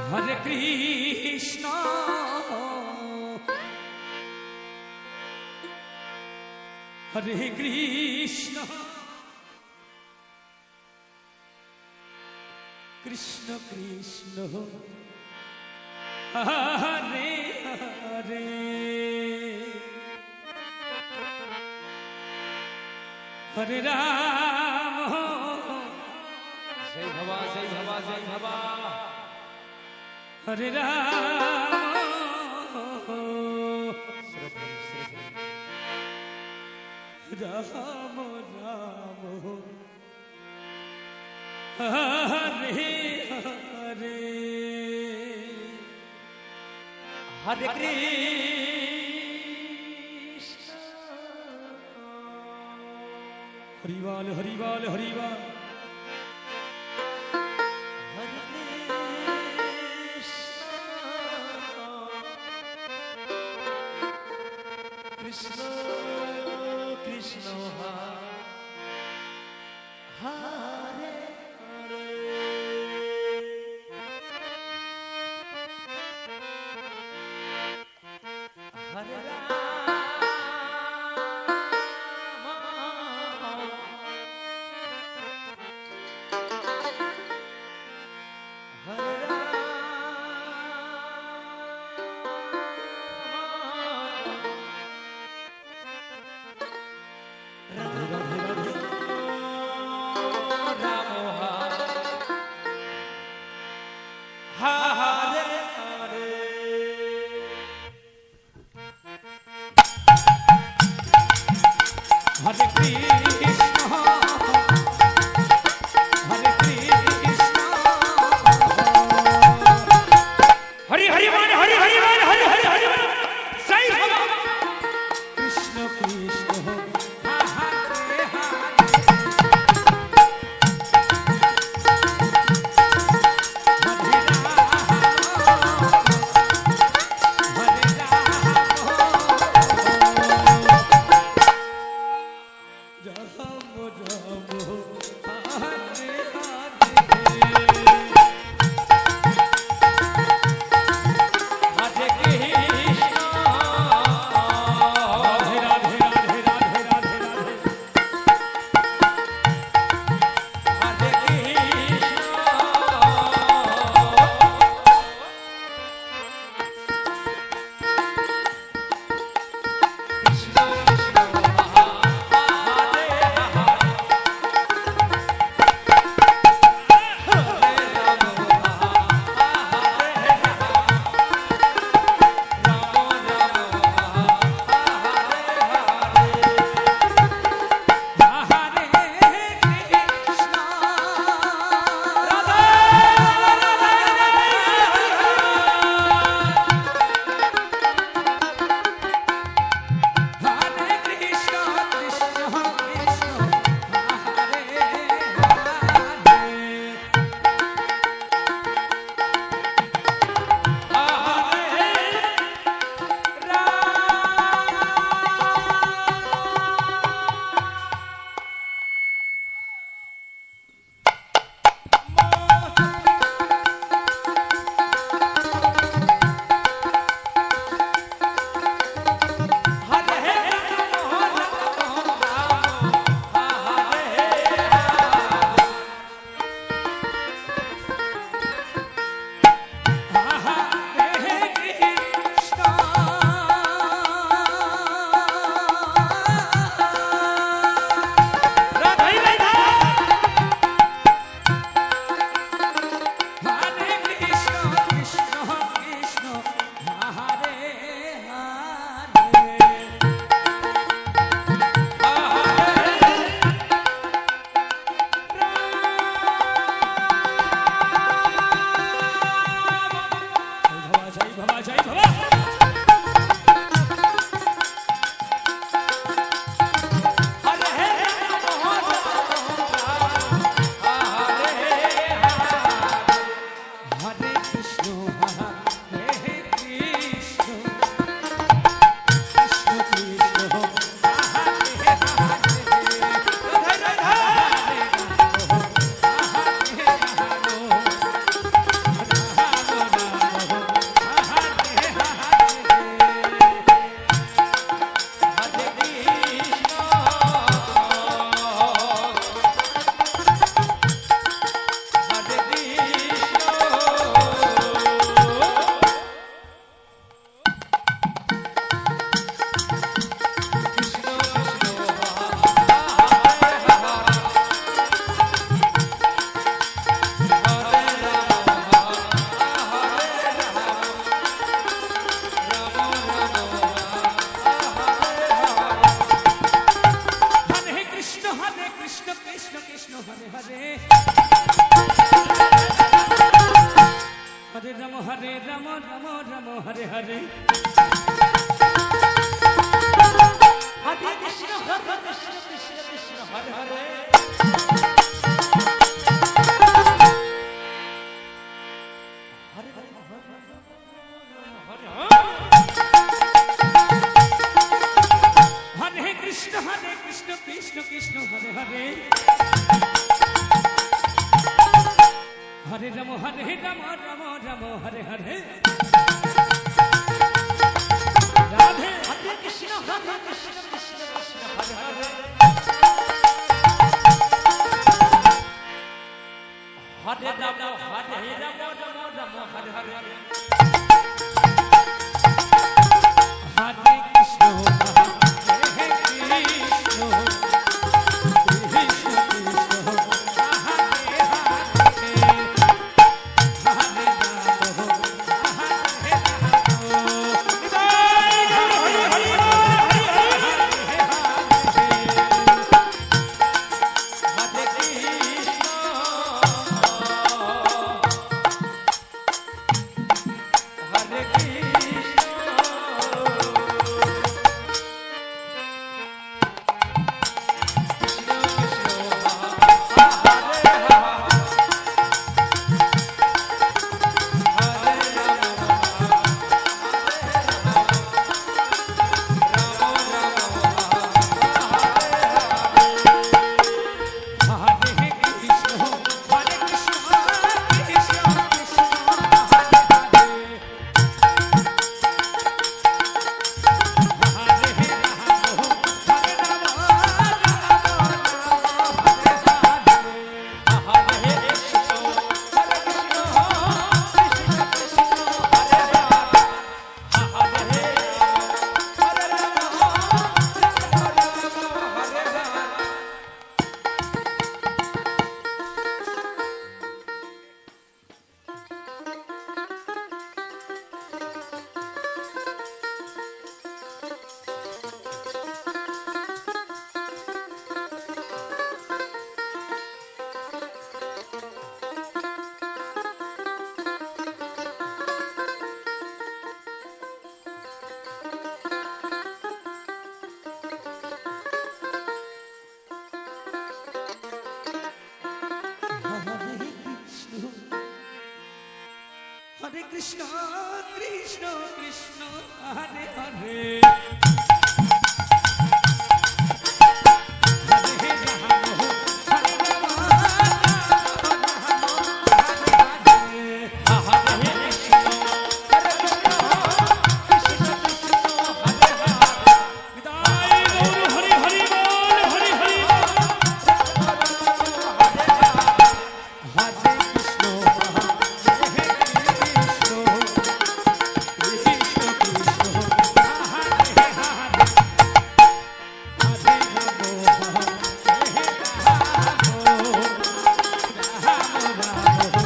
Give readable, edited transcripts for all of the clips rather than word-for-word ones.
Hare Krishna, Hare Krishna, Krishna Krishna, Hare Hare, Hare Rama, Jai Bhava, Jai Bhava, Jai Bhava. Hare Rama, Rama Rama, Hare Hare, Hare Krishna, Harival, Harival, Harival. Krishna, Krishna, Hare Hare, Hare Rama, Hare Hare Krishna, Hare Krishna, Hari Hari Man, Hari Hari Man, Hari Hari Hari Man. Sai Baba. Krishna Krishna, Hare Hare, হরে রাম রাম রাম হরে হরে হরে কৃষ্ণ কৃষ্ণ কৃষ্ণ হরে হরে হরে কৃষ্ণ কৃষ্ণ কৃষ্ণ হরে হরে হরে রাম রাম রাম হরে হরে রাধে হরে কৃষ্ণ কৃষ্ণ কৃষ্ণ হরে হরে হরে রাম রাম হরে হরে হরে কৃষ্ণ হরে কৃষ্ণ কৃষ্ণ কৃষ্ণ হরে হরে হরে কৃষ্ণ কৃষ্ণ কৃষ্ণ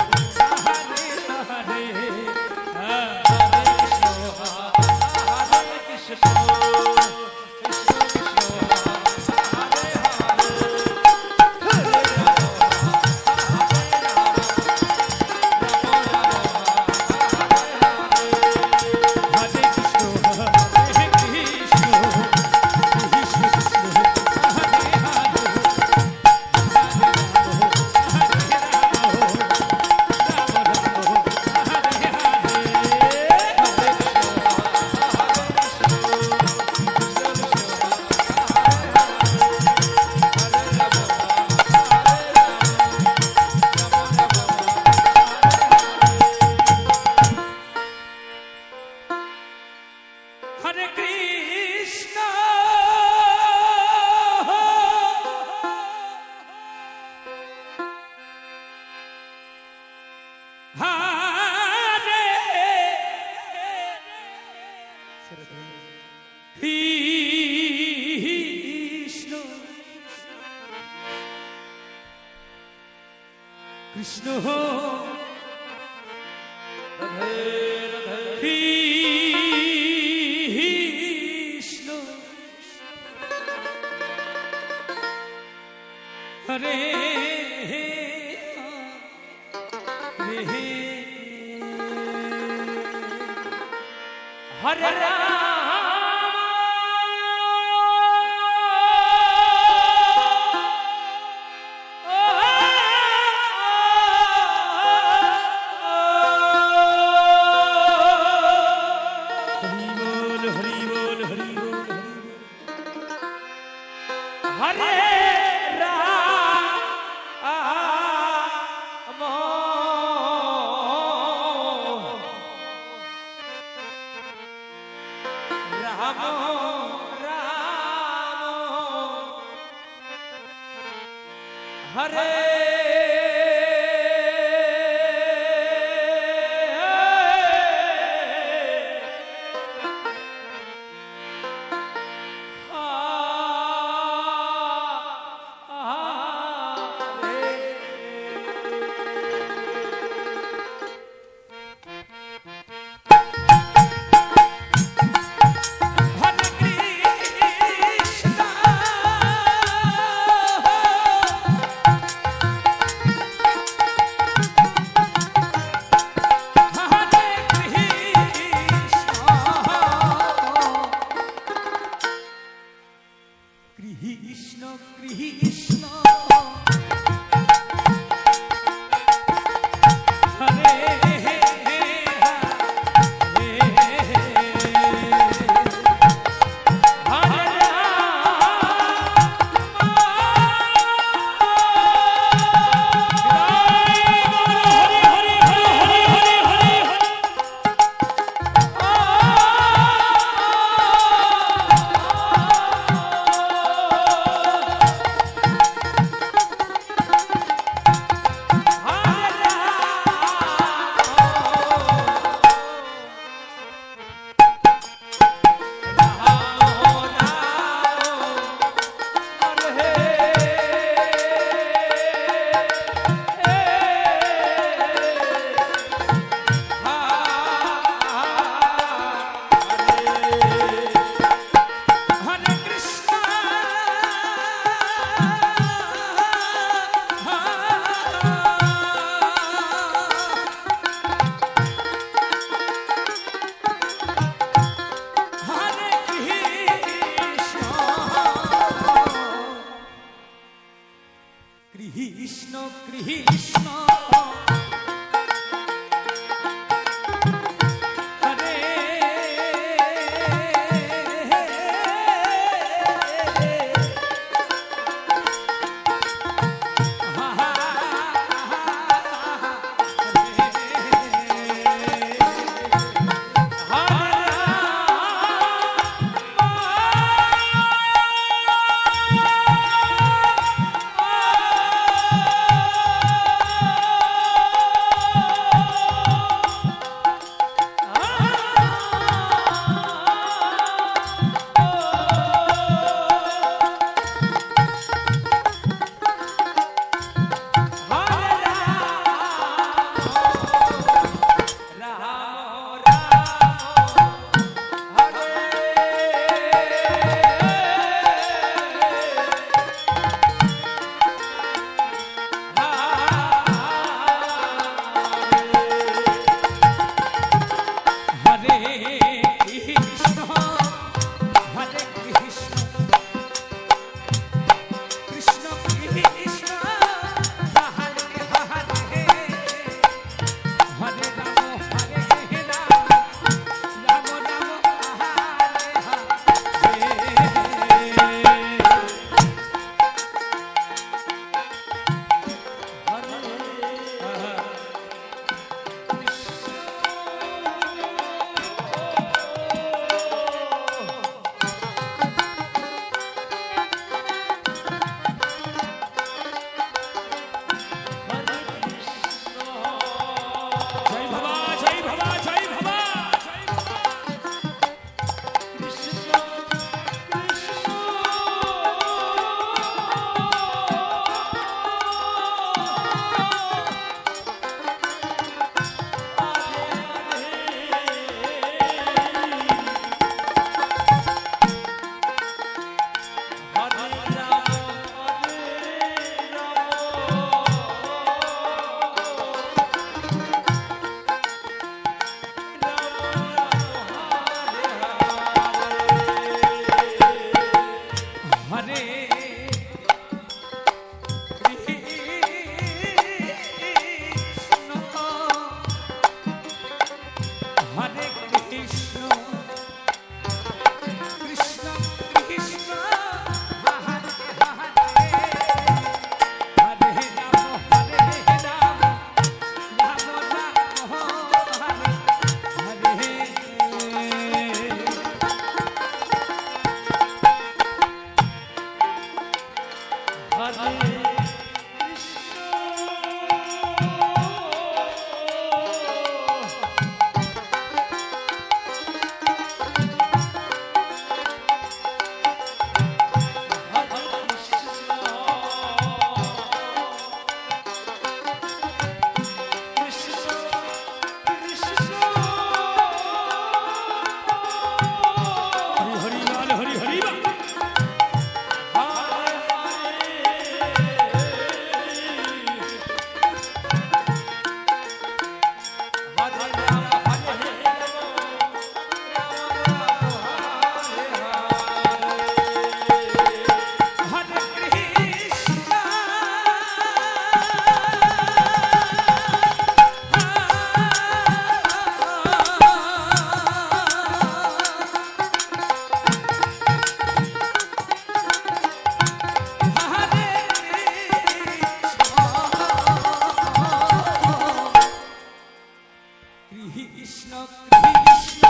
হরে হরে কৃষ্ণ কৃষ্ণ হরে হরে हरे राम हरि बोल हरि बोल हरि बोल हरे राम राम राम हरे हरे কৃষ্ণ কৃষ্ণ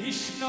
কৃষ্ণ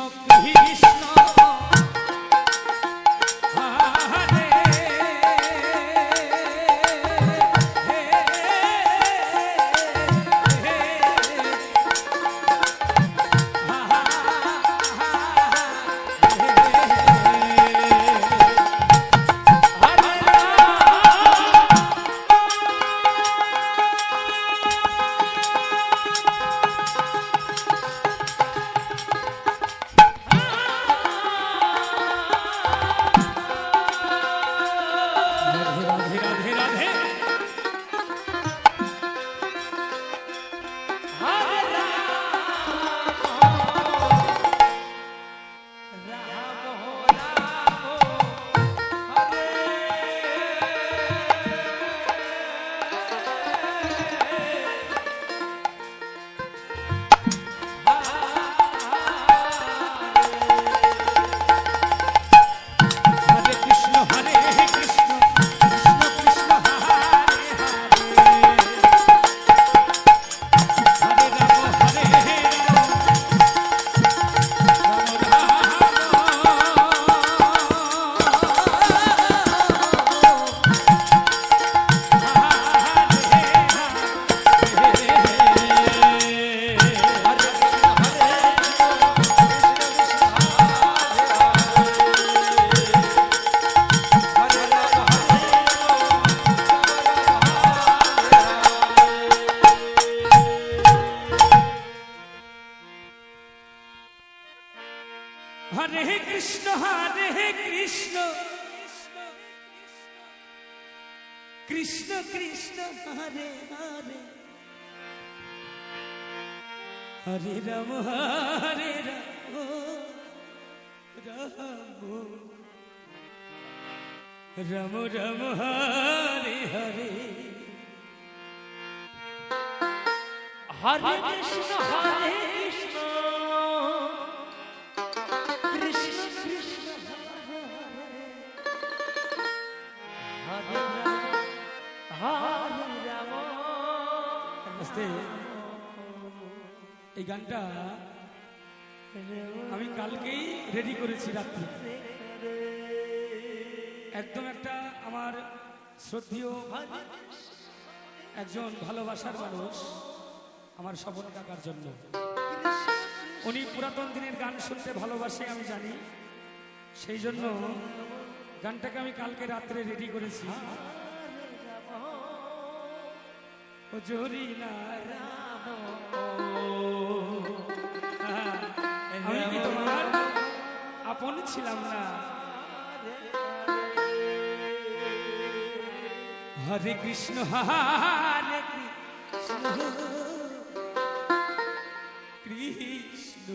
কৃষ্ণ হরে হরে কৃষ্ণ কৃষ্ণ কৃষ্ণ হরে হরে হরে রাম রাম রাম হরে হরে হরে কৃষ্ণ কৃষ্ণ কৃষ্ণ হরে রাম আস্তে এই গানটা আমি কালকেই ready করেছি রাত্রে। একদম একটা আমার শ্রদ্ধেয় একজন ভালোবাসার মানুষ আমার স্বপন কাকার জন্য। উনি পুরাতন দিনের গান শুনতে ভালোবাসে আমি জানি, সেই জন্য গানটাকে আমি কালকে রাত্রে রেডি করেছি। ও জরি না রাম, আমি কি তোমার আপন ছিলাম না? হরে কৃষ্ণ হরে কৃষ্ণ কৃষ্ণ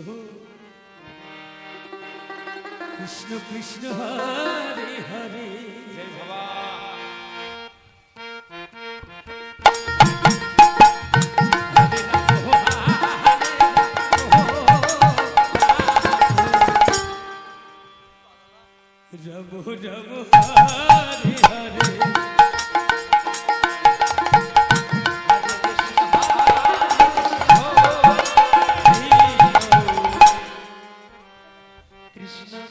কৃষ্ণ কৃষ্ণ হরে হরে। জয় বাবা। रब रब हरे हरे कृष्ण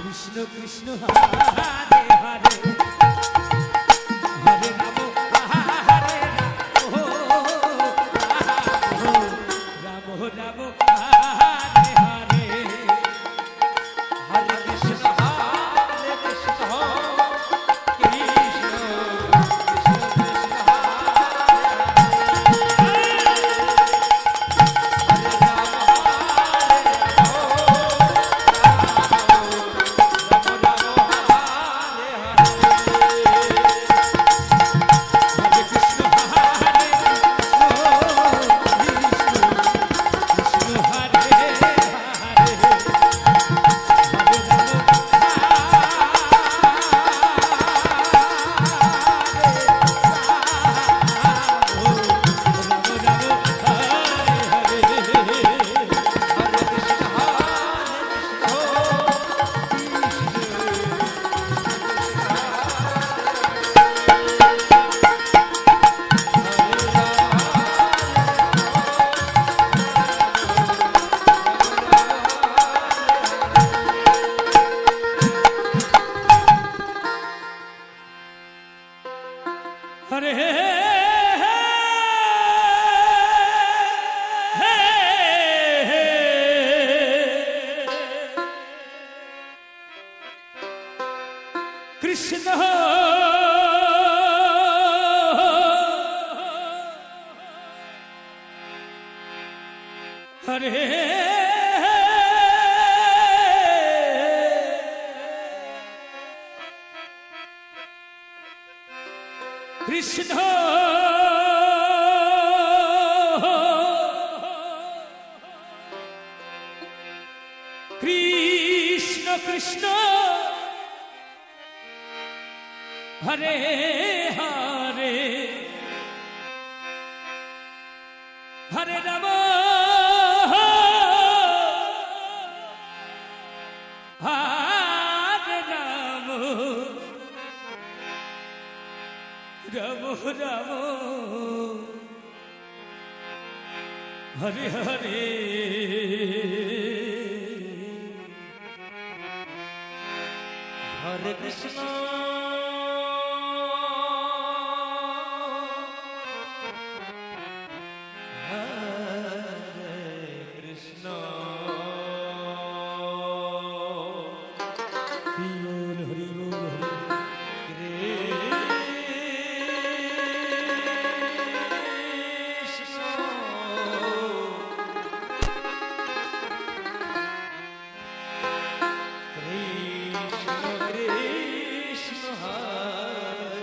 कृष्ण कृष्ण हरे কৃষ্ণ কৃষ্ণ কৃষ্ণ হরে হরে হরে রাম হরে রাম রাম রাম হরে হরে হরে কৃষ্ণ হরে কৃষ্ণ হরি বল হরি বল হরি কৃষ্ণ কৃষ্ণ কৃষ্ণ হরে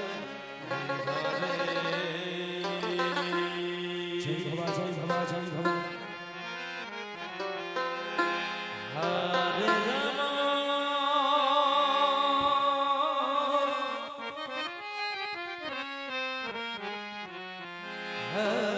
হরে জয় বাবা জয় বাবা জয় বাবা হরে রাম হরে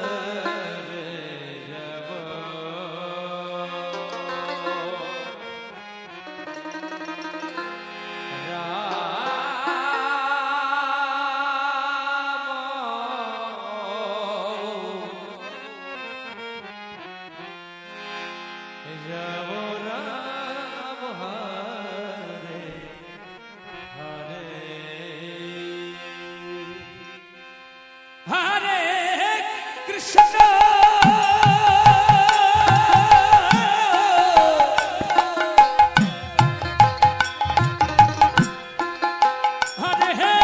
রাম রাম রাম হরে হরে হরে কৃষ্ণ হরে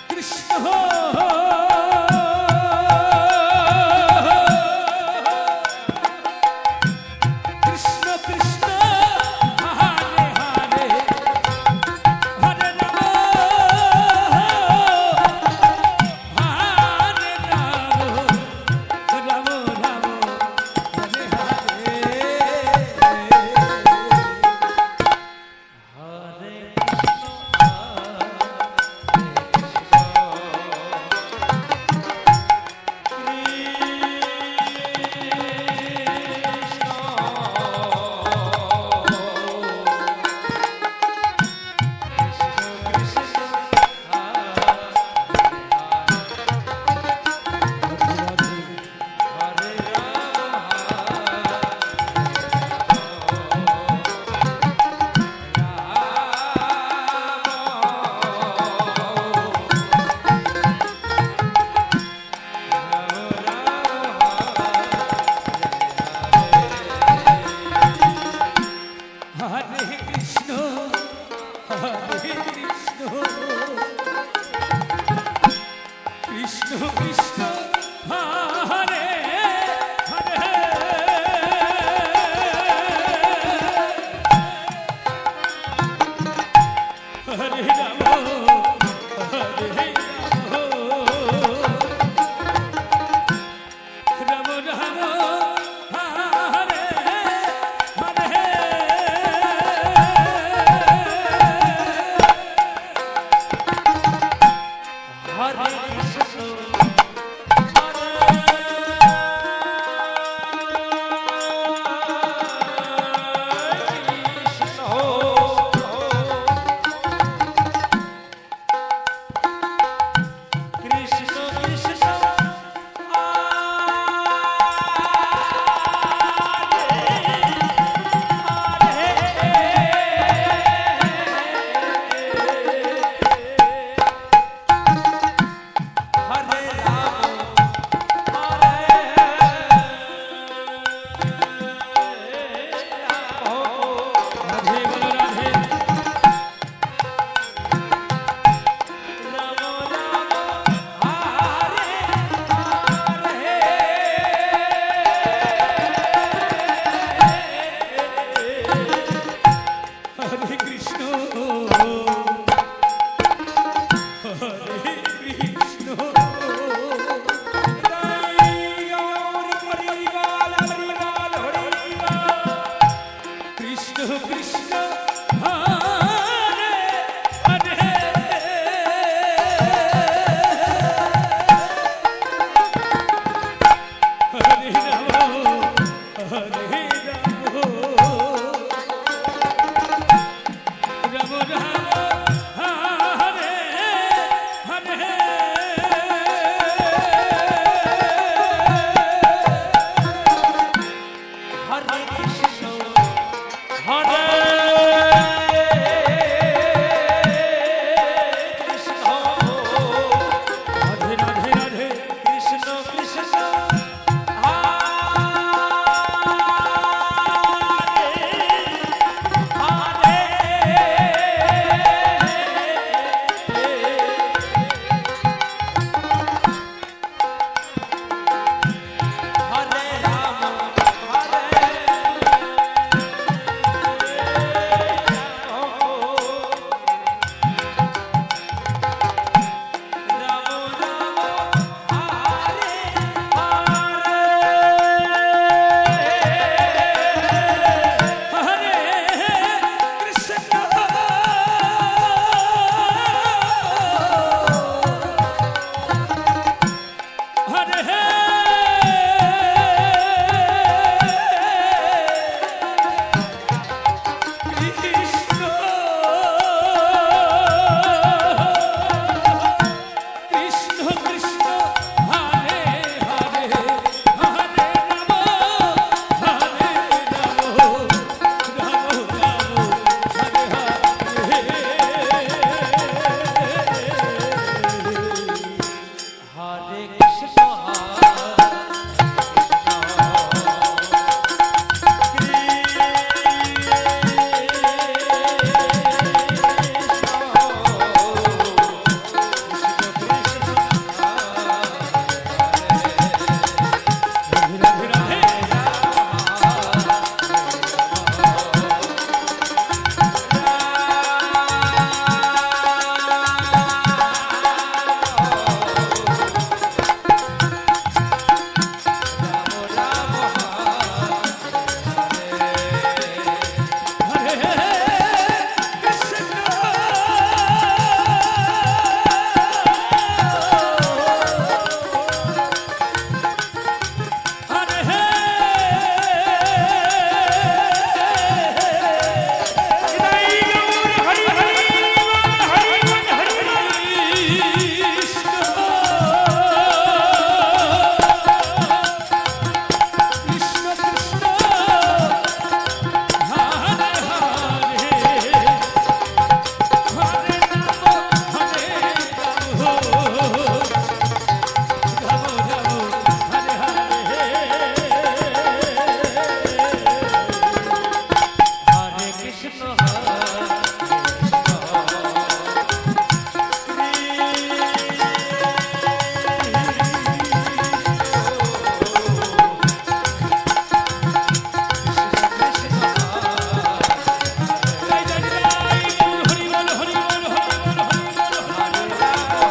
কৃষ্ণ কৃষ্ণ কৃষ্ণ হরে হরে কৃষ্ণ হরে হরে হরে রাম হরে রাম রাম রাম হরে হরে হরে কৃষ্ণ হরে কৃষ্ণ রাধে রাধে রাধে কৃষ্ণ কৃষ্ণ হরে রাম হরে রাম রাম হরে কৃষ্ণ হরে কৃষ্ণ কৃষ্ণ কৃষ্ণ হরে হরে হরে রাম হরে রাম রাম রাম হরে হরে হরে কৃষ্ণ রাধে রাধে হরে কৃষ্ণ হরে হরি হরি হরি হরি কৃষ্ণ কৃষ্ণ কৃষ্ণ হরে হরে হরে রাম হরে রাম রাম রাম হরে হরে হরে কৃষ্ণ জয় জয় জয় হরি বল হরি বল হরি বল হরি বল হরে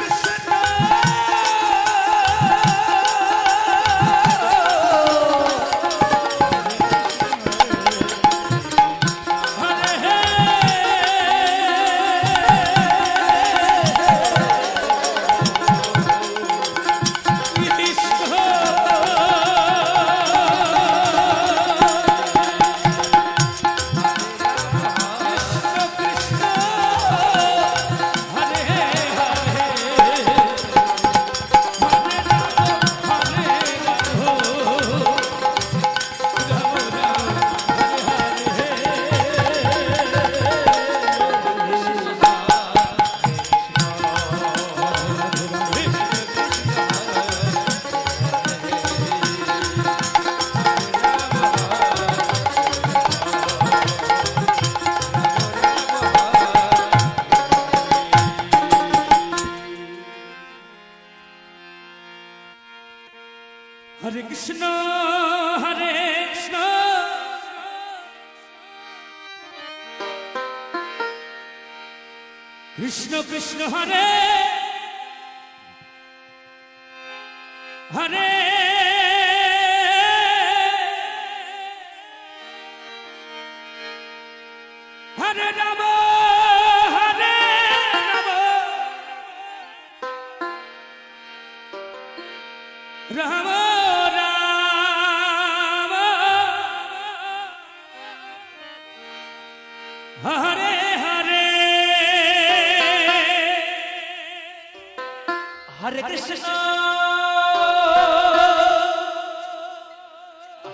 কৃষ্ণ হরে কৃষ্ণ কৃষ্ণ কৃষ্ণ হরে হরে হরে রাম হরে রাম রাম রাম হরে হরে কৃষ্ণ কৃষ্ণ কৃষ্ণ হরে হরে হরে রাম হরে রাম রাম রাম হরে হরে हरे कृष्ण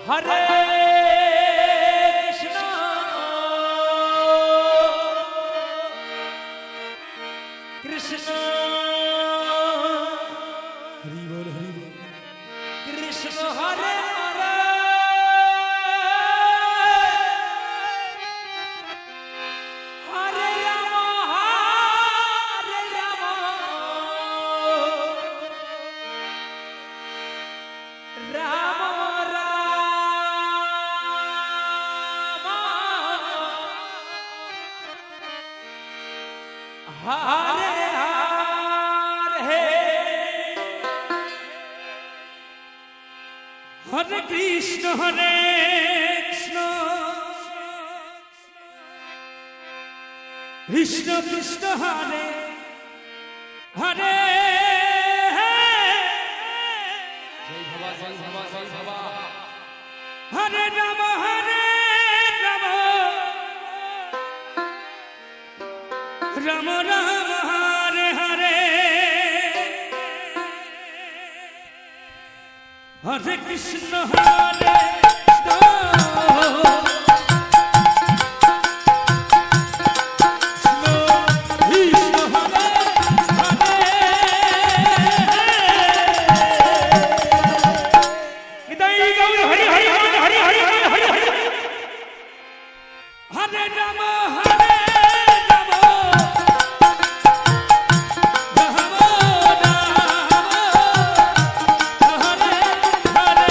हरे कृष्ण कृष्ण হরি বল कृष्ण हरे हरे हरे राम राम हरे हरे হরে কৃষ্ণ হরে কৃষ্ণ কৃষ্ণ কৃষ্ণ হরে হরে হরে রাম রাম রাম হরে হরে হরে কৃষ্ণ হরে কৃষ্ণ হরে হরে নিতাই গৌর হরি হরি হরি হরি হরি হরি হরি হরে রাম হরে রাম রাম রাম হরে হরে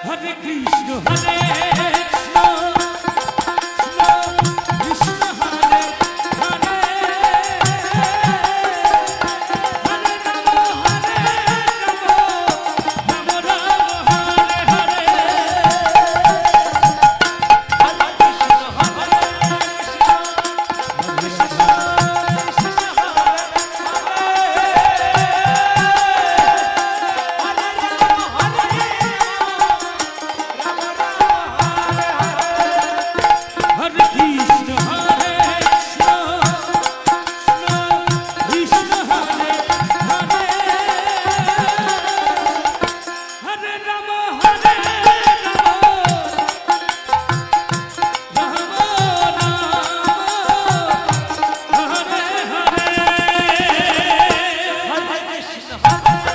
হরে কৃষ্ণ হরে কৃষ্ণ কৃষ্ণ হরে হরে হরে রাম রাম রাম হরে হরে হরে কৃষ্ণ হরে কৃষ্ণ কৃষ্ণ হরে হরে হরে রাম হরে রাম রাম হরে হরে হরে কৃষ্ণ হরে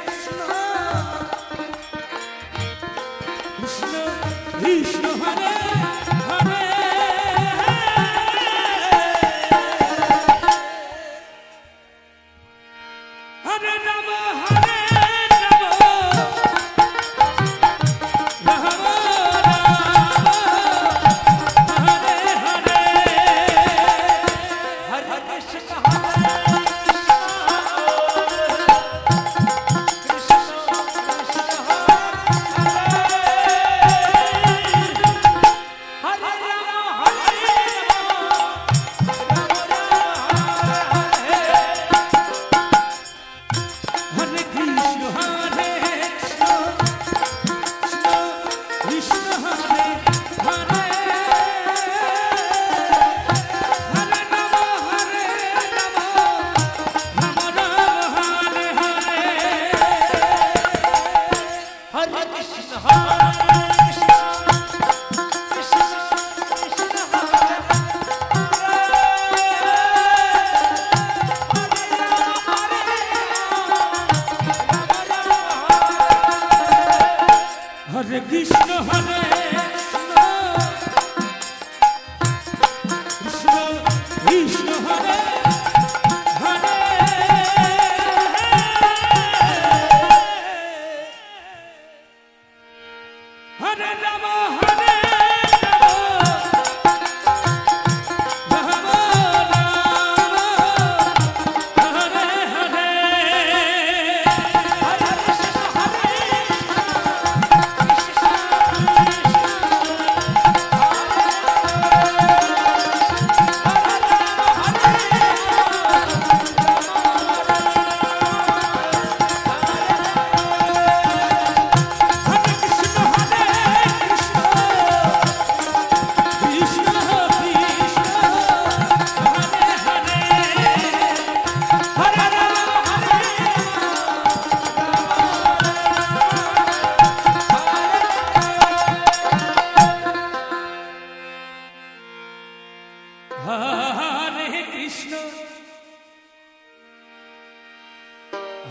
কৃষ্ণ কৃষ্ণ কৃষ্ণ হরে হরে হরে রাম হরে রাম রাম হরে হরে हरे कृष्ण कृष्ण कृष्ण हरे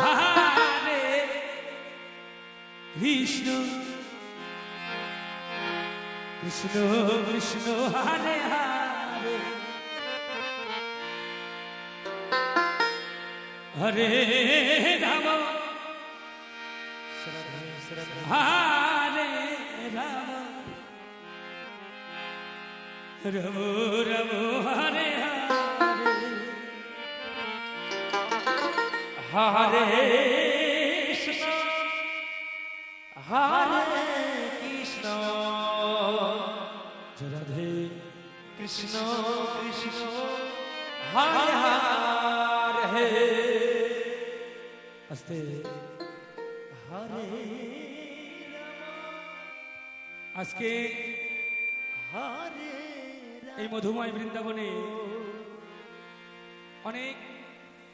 হরে কৃষ্ণ কৃষ্ণ কৃষ্ণ হরে হরে হরে রাম হরে রাম রাম রাম হরে হরে হরে কৃষ্ণ হরে কৃষ্ণ রাধে কৃষ্ণ কৃষ্ণ হরে হরে আস্তে হরে আজকে হরে এই মধুময় বৃন্দাবনে অনেক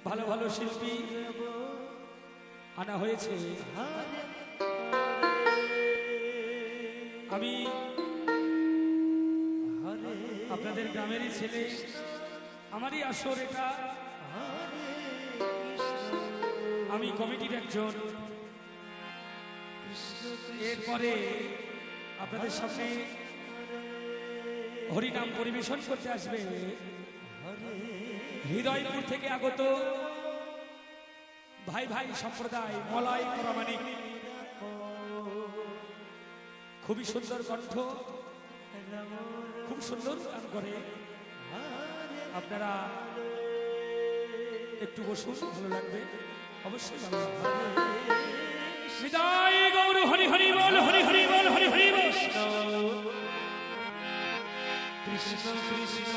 ভালো ভালো শিল্পী আনা হয়েছে। আমি আপনাদের গ্রামেরই ছেলে, আমারই আসর এটা। আমি কমিটির একজন। এরপরে আপনাদের সামনে হরিনাম পরিবেশন করতে আসবে হৃদয়পুর থেকে আগত ভাই ভাই সম্প্রদায় মলয় প্রামাণিক। খুবই সুন্দর কণ্ঠ, খুব সুন্দর গান করে। আপনারা একটু বসুন, ভালো লাগবে, অবশ্যই ভালো লাগবে। হৃদয় গৌর হরি হরি বল, হরি হরি বল, হরি হরি বল। কৃষ্ণ কৃষ্ণ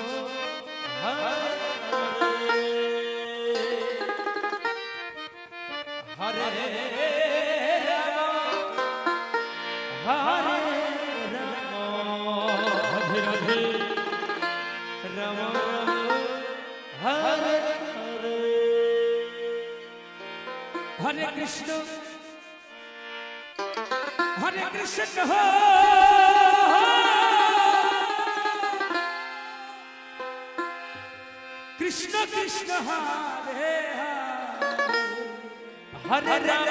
হরে হরে রাম হরে রাম রাধে রাধে রাম রাম হরে হরে হরে কৃষ্ণ হরে কৃষ্ণ কৃষ্ণ কৃষ্ণ হরে হরে রাম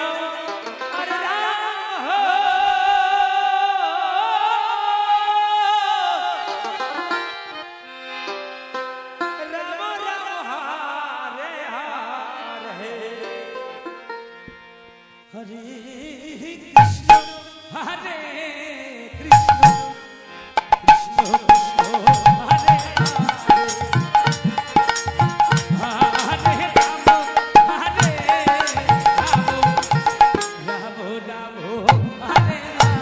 হরে রাম রাম রাম হরে হরে হরে কৃষ্ণ হরে কৃষ্ণ কৃষ্ণ কৃষ্ণ হরে হরে রাম হরে রাম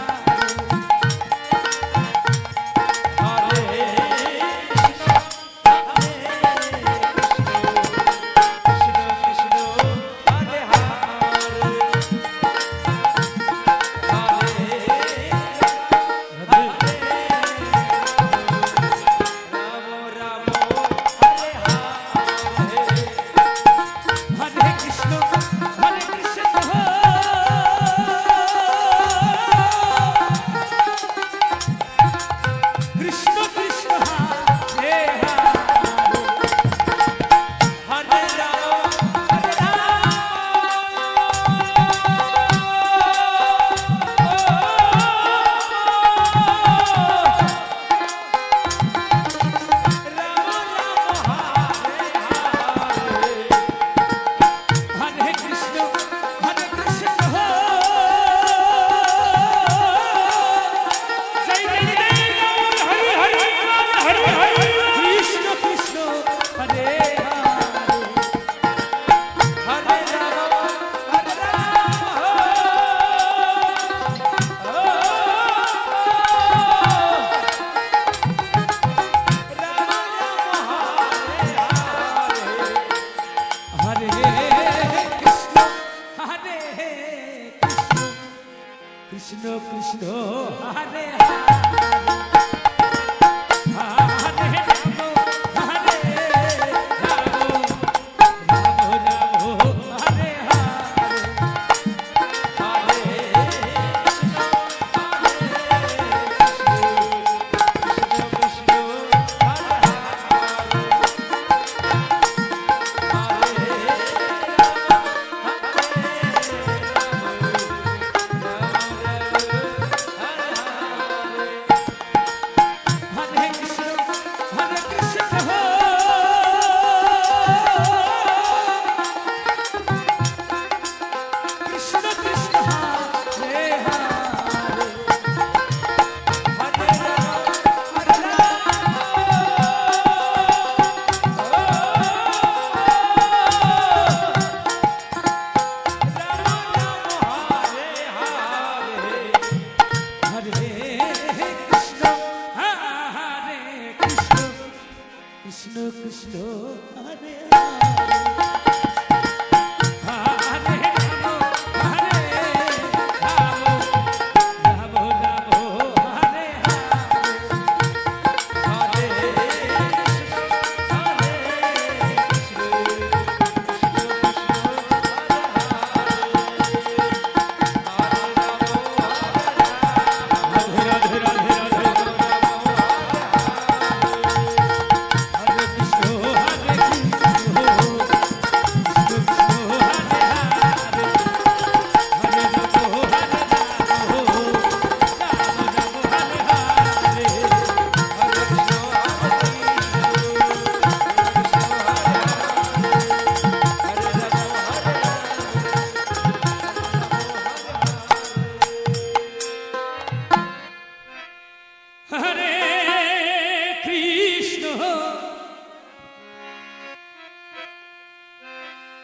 রাম রাম হরে হরে কৃষ্ণ হরে কৃষ্ণ কৃষ্ণ কৃষ্ণ হরে হরে রাম হরে হরে কৃষ্ণ হরে কৃষ্ণ জয় জয় জয় হরি হরি হরি হরি কৃষ্ণ কৃষ্ণ হরে হরে রাম হরে হরে কৃষ্ণ হরে কৃষ্ণ কৃষ্ণ হরে হরে রাম হরে রাম রাম রাম হরে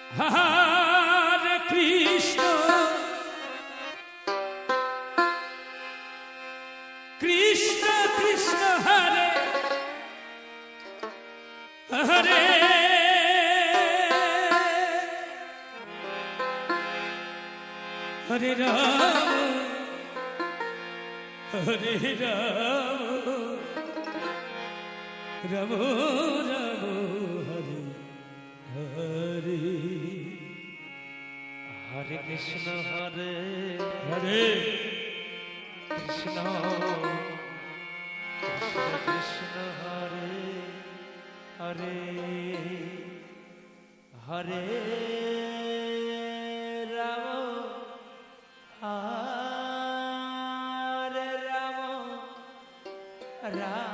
হরে কৃষ্ণ কৃষ্ণ কৃষ্ণ হরে হরে হরে রাম হরে রাম রাম রাম হরে হরে হরে কৃষ্ণ হরে হরে কৃষ্ণ কৃষ্ণ কৃষ্ণ হরে হরে হরে রাম হরে রাম রাম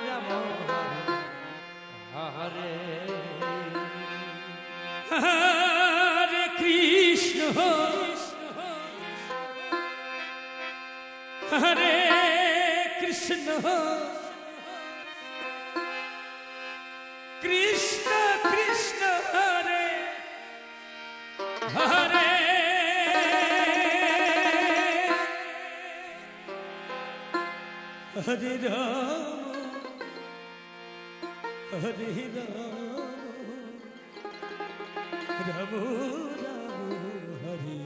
রাম হরে হরে কৃষ্ণ হরে কৃষ্ণ কৃষ্ণ কৃষ্ণ হরে হরে হরে রাম হরে রাম রাম রাম হরে হরে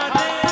হরে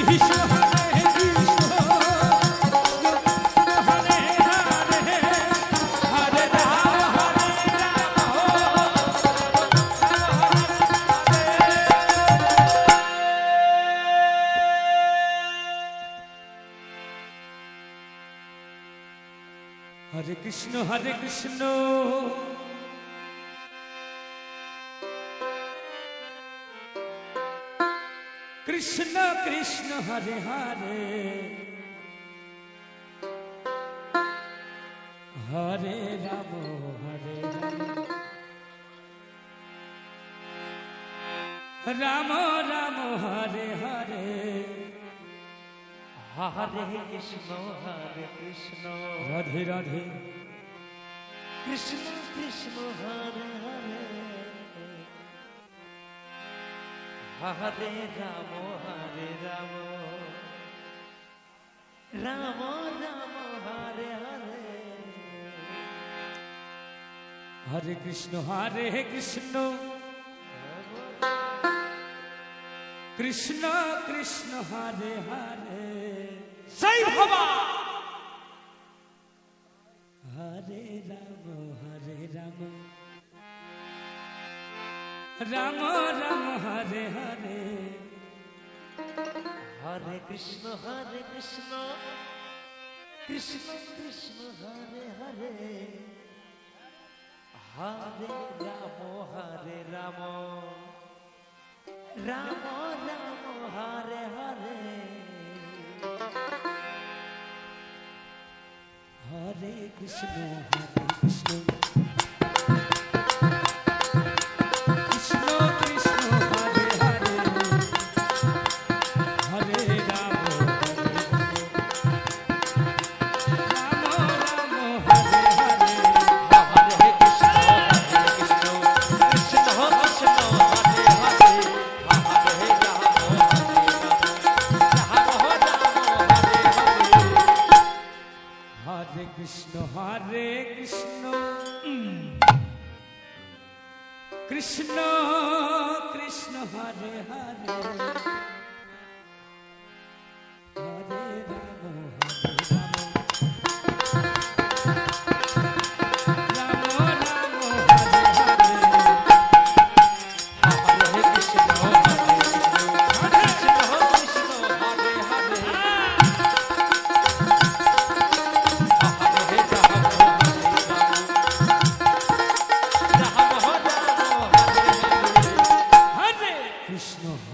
কৃষ্ণ হরে কৃষ্ণ হরে কৃষ্ণ কৃষ্ণ কৃষ্ণ হরে হরে হরে রাম রাম রাম হরে হরে হরে কৃষ্ণ হরে কৃষ্ণ রাধে রাধে কৃষ্ণ কৃষ্ণ হরে হরে হরে রাম রাম রাম হরে হরে হরে কৃষ্ণ কৃষ্ণ কৃষ্ণ হরে হরে জয় বাবা হরে রাম রাম রাম হরে হরে হরে কৃষ্ণ কৃষ্ণ কৃষ্ণ হরে হরে হরে রাম রাম রাম হরে হরে হরে কৃষ্ণ কৃষ্ণ কৃষ্ণ হরে হরে হরে রাম রাম হরে হরে হরে কৃষ্ণ কৃষ্ণ কৃষ্ণ হরে হরে হরে রাম হরে কৃষ্ণ কৃষ্ণ কৃষ্ণ হরে হরে হরে রাম রাম রাম হরে হরে হরে কৃষ্ণ কৃষ্ণ কৃষ্ণ হরে হরে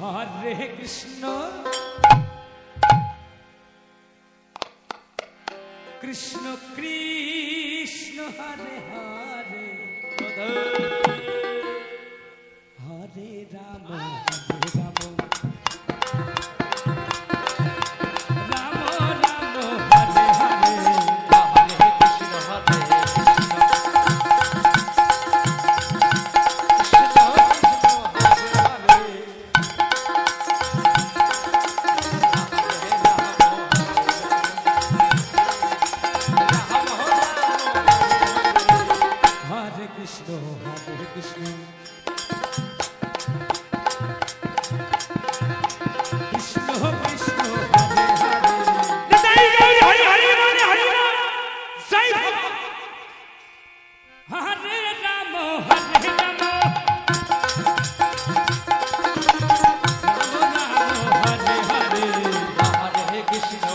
হরে কৃষ্ণ কৃষ্ণ কৃষ্ণ হরে হরে হরে রাম রাম রাম হরে হরে হরে কৃষ্ণ কৃষ্ণ কৃষ্ণ হরে হরে জয় গৌর হরি হরি মানে হরি রাম জয় বাবা হরে রাম হরে রাম হরে হরে হরে কৃষ্ণ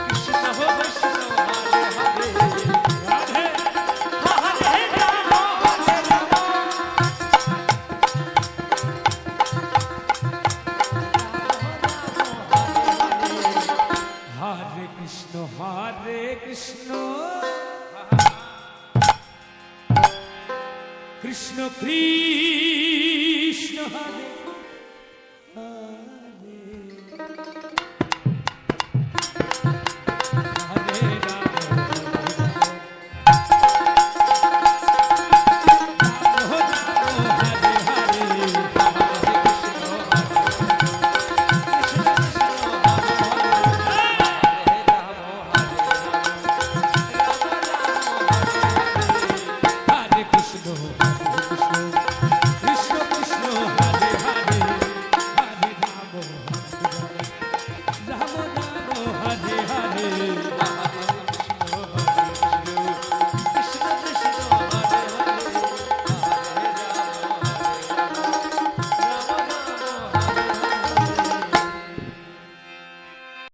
কৃষ্ণ কৃষ্ণ হরে হরে রাধে হরে রাম হরে কৃষ্ণ কৃষ্ণ কৃষ্ণ হরে